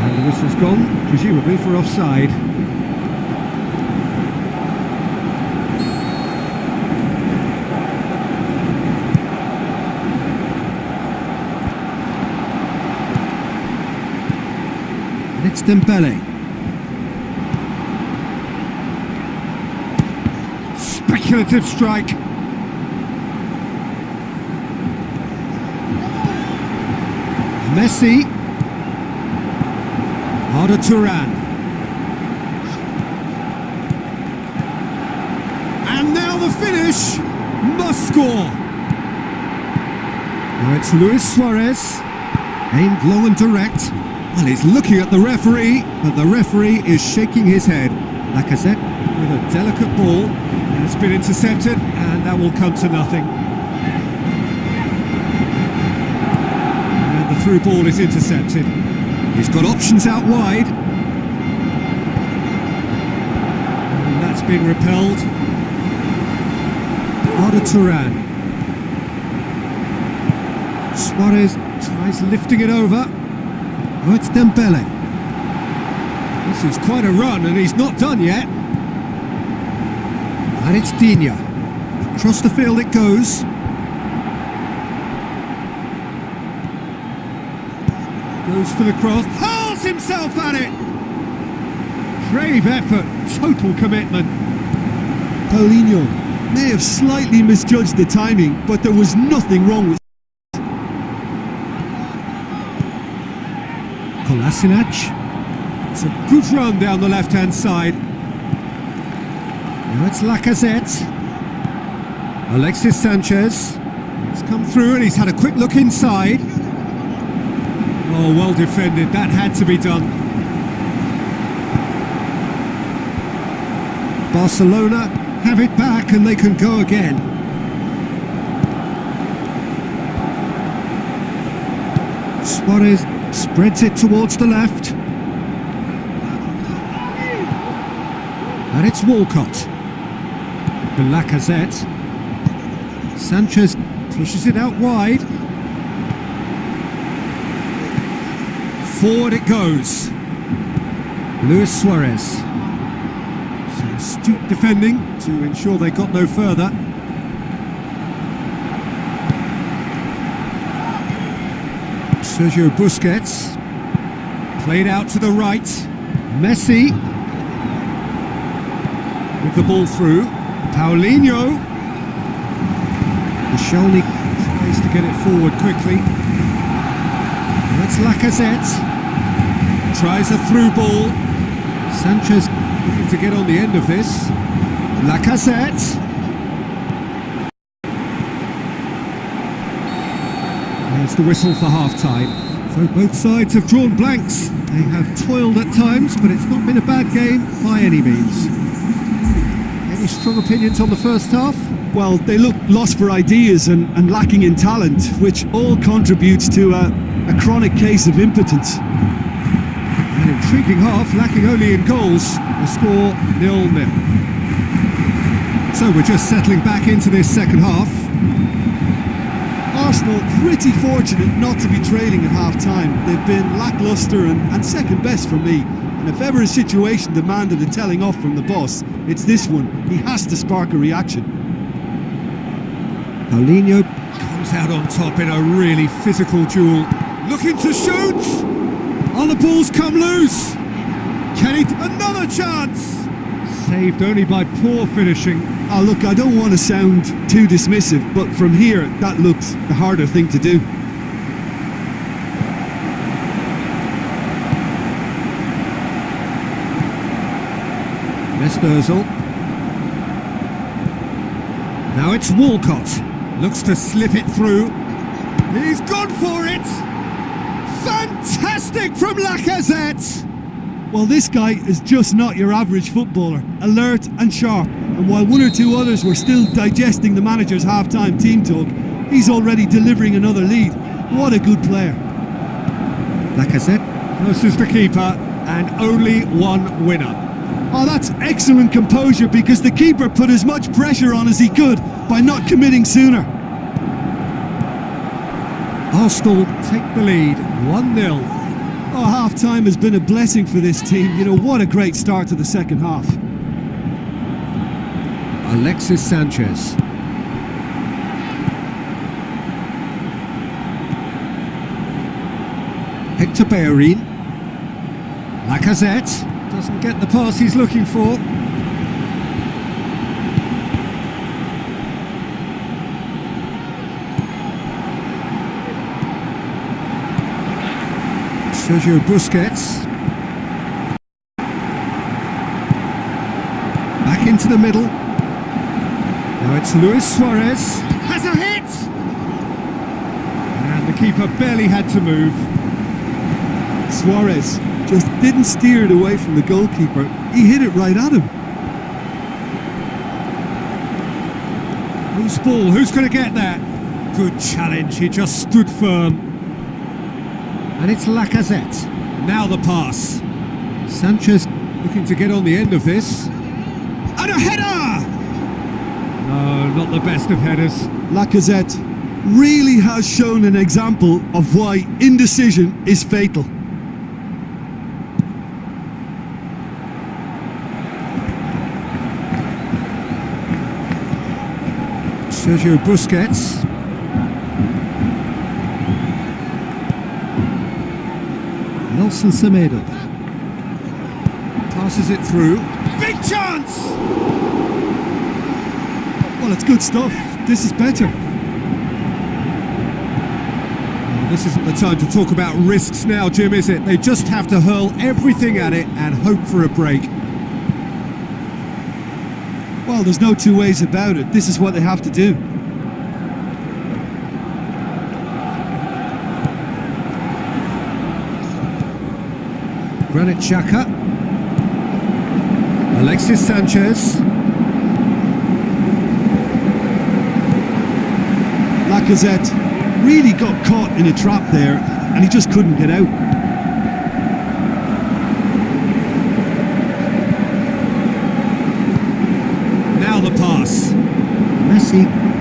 And the whistle's gone, presumably for offside. And it's Dembele. Speculative strike. Messi. Arda Turan. And now the finish. Must score. Now it's Luis Suarez. Aimed long and direct. Well, he's looking at the referee, but the referee is shaking his head. Lacazette with a delicate ball. It's been intercepted, and that will come to nothing. And the through ball is intercepted. He's got options out wide. And that's been repelled. Arda Turan. Suarez tries lifting it over. Oh, it's Dembele. This is quite a run, and he's not done yet. And it's Digne. Across the field it goes. Goes for the cross. Hurls himself at it! Brave effort, total commitment. Paulinho may have slightly misjudged the timing, but there was nothing wrong with Kolasinac. It's a good run down the left-hand side. Now it's Lacazette. Alexis Sanchez. It's come through and he's had a quick look inside. Oh, well defended. That had to be done. Barcelona have it back and they can go again. Suarez spreads it towards the left. And it's Walcott. Lacazette. Sanchez pushes it out wide. Forward it goes. Luis Suarez. Some astute defending to ensure they got no further. Sergio Busquets. Played out to the right. Messi. With the ball through. Paulinho. Michelny tries to get it forward quickly. That's Lacazette. Tries a through ball. Sanchez looking to get on the end of this. Lacazette. There's the whistle for half-time. So both sides have drawn blanks. They have toiled at times, but it's not been a bad game by any means. Any strong opinions on the first half? Well, they look lost for ideas and lacking in talent, which all contributes to a chronic case of impotence. An intriguing half, lacking only in goals. The score 0-0. So we're just settling back into this second half. Arsenal pretty fortunate not to be trailing at half-time. They've been lacklustre and second best for me. And if ever a situation demanded a telling off from the boss, it's this one. He has to spark a reaction. Paulinho comes out on top in a really physical duel. Looking to shoot! Oh, the ball's come loose! Can he... Another chance! Saved only by poor finishing. Oh, look, I don't want to sound too dismissive, but from here, that looks the harder thing to do. Mesmerzel. Now it's Walcott. Looks to slip it through. He's gone for it! Fantastic from Lacazette! Well, this guy is just not your average footballer. Alert and sharp. And while one or two others were still digesting the manager's half-time team talk, he's already delivering another lead. What a good player. Lacazette versus the keeper, and only one winner. Oh, that's excellent composure, because the keeper put as much pressure on as he could by not committing sooner. Arsenal take the lead, 1-0. Oh, half-time has been a blessing for this team. You know, what a great start to the second half. Alexis Sanchez. Hector Bellerin. Lacazette doesn't get the pass he's looking for. Sergio Busquets. Back into the middle. Now it's Luis Suarez. Has a hit! And the keeper barely had to move. Suarez just didn't steer it away from the goalkeeper. He hit it right at him. Loose ball, who's going to get that? Good challenge, he just stood firm. And it's Lacazette. Now the pass. Sanchez looking to get on the end of this. And a header! No, not the best of headers. Lacazette really has shown an example of why indecision is fatal. Sergio Busquets. Nelson Semedo passes it through. Big chance! Well, it's good stuff. This is better. Well, this isn't the time to talk about risks now, Jim, is it? They just have to hurl everything at it and hope for a break. Well, there's no two ways about it. This is what they have to do. Granit Xhaka. Alexis Sanchez. Lacazette really got caught in a trap there, and he just couldn't get out.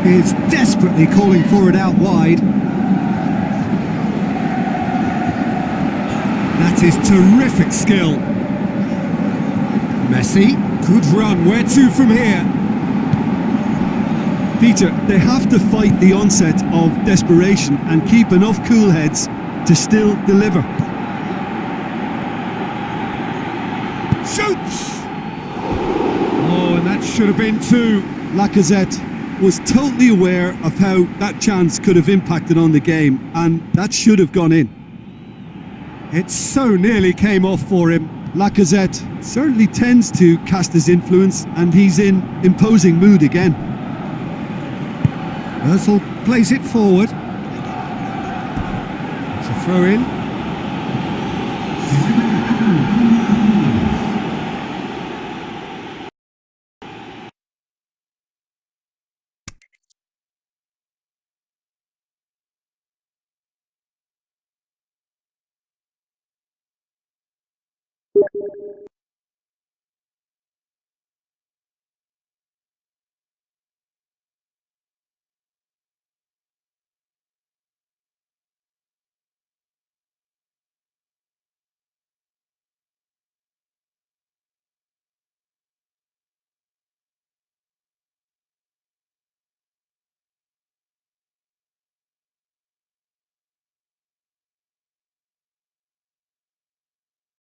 is desperately calling for it out wide. That is terrific skill. Messi, good run. Where to from here? Peter, they have to fight the onset of desperation and keep enough cool heads to still deliver. Shoots! Oh, and that should have been two. Lacazette was totally aware of how that chance could have impacted on the game, and that should have gone in. It so nearly came off for him. Lacazette certainly tends to cast his influence, and he's in imposing mood again. Ozil plays it forward. It's a throw in.